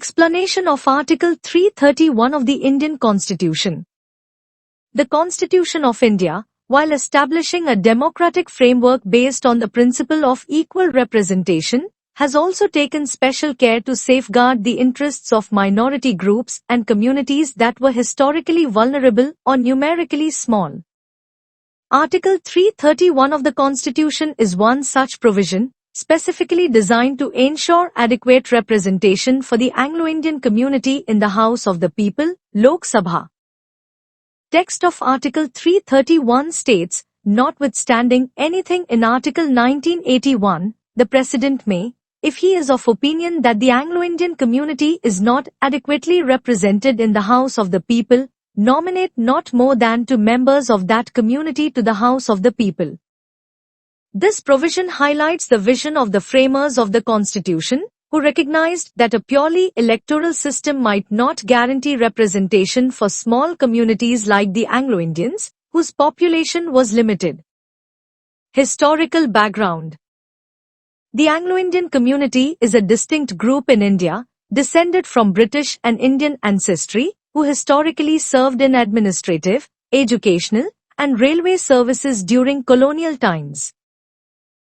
Explanation of Article 331 of the Indian Constitution. The Constitution of India, while establishing a democratic framework based on the principle of equal representation, has also taken special care to safeguard the interests of minority groups and communities that were historically vulnerable or numerically small. Article 331 of the Constitution is one such provision, specifically designed to ensure adequate representation for the Anglo-Indian community in the House of the People, Lok Sabha. Text of Article 331 states, notwithstanding anything in Article 1981, the President may, if he is of opinion that the Anglo-Indian community is not adequately represented in the House of the People, nominate not more than 2 members of that community to the House of the People. This provision highlights the vision of the framers of the Constitution, who recognized that a purely electoral system might not guarantee representation for small communities like the Anglo-Indians, whose population was limited. Historical background. The Anglo-Indian community is a distinct group in India, descended from British and Indian ancestry, who historically served in administrative, educational, and railway services during colonial times.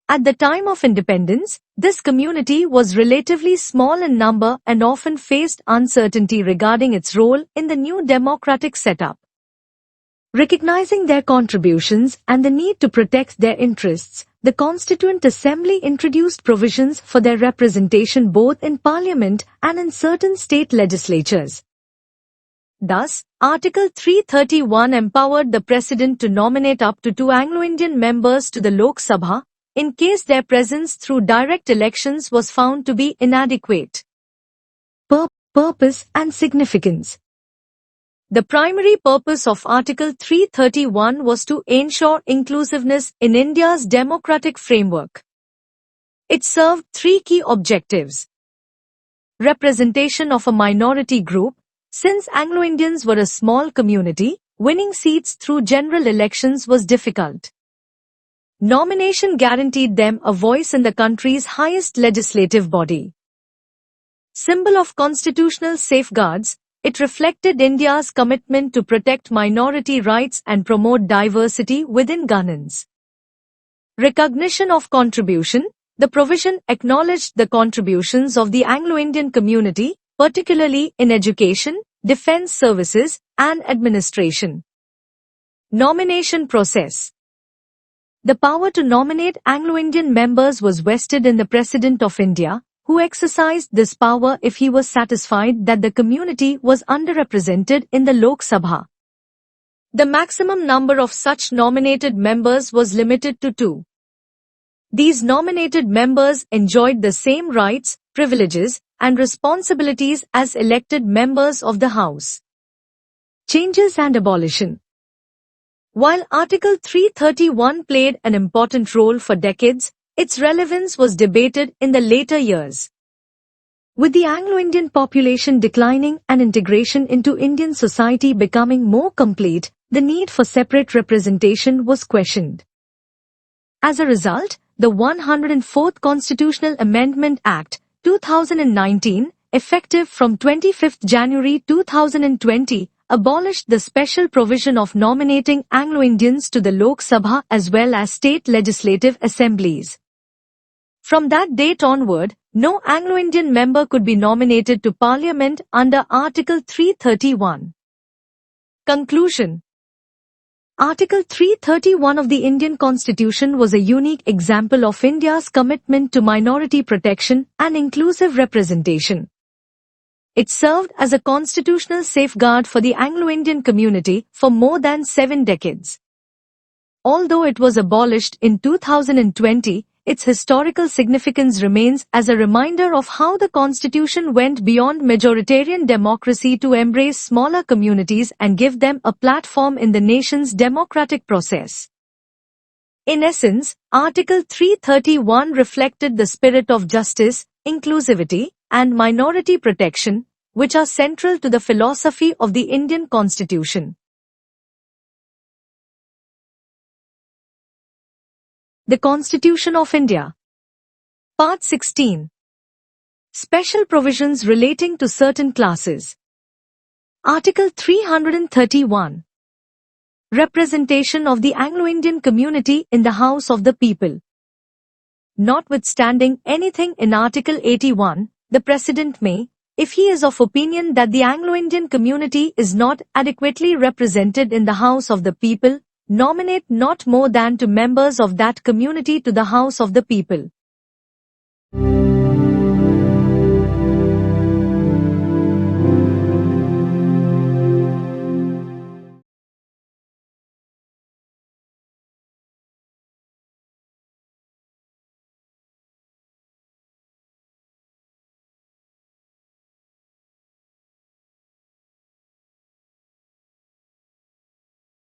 At the time of independence, this community was relatively small in number and often faced uncertainty regarding its role in the new democratic setup. Recognizing their contributions and the need to protect their interests, the Constituent Assembly introduced provisions for their representation both in Parliament and in certain state legislatures. Thus, Article 331 empowered the President to nominate up to 2 Anglo-Indian members to the Lok Sabha, in case their presence through direct elections was found to be inadequate. Purpose and significance. The primary purpose of Article 331 was to ensure inclusiveness in India's democratic framework. It served 3 key objectives. Representation of a minority group. Since Anglo-Indians were a small community, winning seats through general elections was difficult. Nomination guaranteed them a voice in the country's highest legislative body. Symbol of constitutional safeguards, it reflected India's commitment to protect minority rights and promote diversity within governance. Recognition of contribution, the provision acknowledged the contributions of the Anglo-Indian community, particularly in education, defense services, and administration. Nomination process. The power to nominate Anglo-Indian members was vested in the President of India, who exercised this power if he was satisfied that the community was underrepresented in the Lok Sabha. The maximum number of such nominated members was limited to 2. These nominated members enjoyed the same rights, privileges, and responsibilities as elected members of the House. Changes and abolition. While Article 331 played an important role for decades, its relevance was debated in the later years. With the Anglo-Indian population declining and integration into Indian society becoming more complete, the need for separate representation was questioned. As a result, the 104th Constitutional Amendment Act, 2019, effective from 25 January 2020, abolished the special provision of nominating Anglo-Indians to the Lok Sabha as well as state legislative assemblies. From that date onward, no Anglo-Indian member could be nominated to Parliament under Article 331. Conclusion. Article 331 of the Indian Constitution was a unique example of India's commitment to minority protection and inclusive representation. It served as a constitutional safeguard for the Anglo-Indian community for more than 7 decades. Although it was abolished in 2020, its historical significance remains as a reminder of how the Constitution went beyond majoritarian democracy to embrace smaller communities and give them a platform in the nation's democratic process. In essence, Article 331 reflected the spirit of justice, inclusivity, and minority protection, which are central to the philosophy of the Indian Constitution. The Constitution of India. Part 16. Special provisions relating to certain classes. Article 331. Representation of the Anglo-Indian community in the House of the People. Notwithstanding anything in Article 81, the President may, if he is of opinion that the Anglo-Indian community is not adequately represented in the House of the People, nominate not more than 2 members of that community to the House of the People.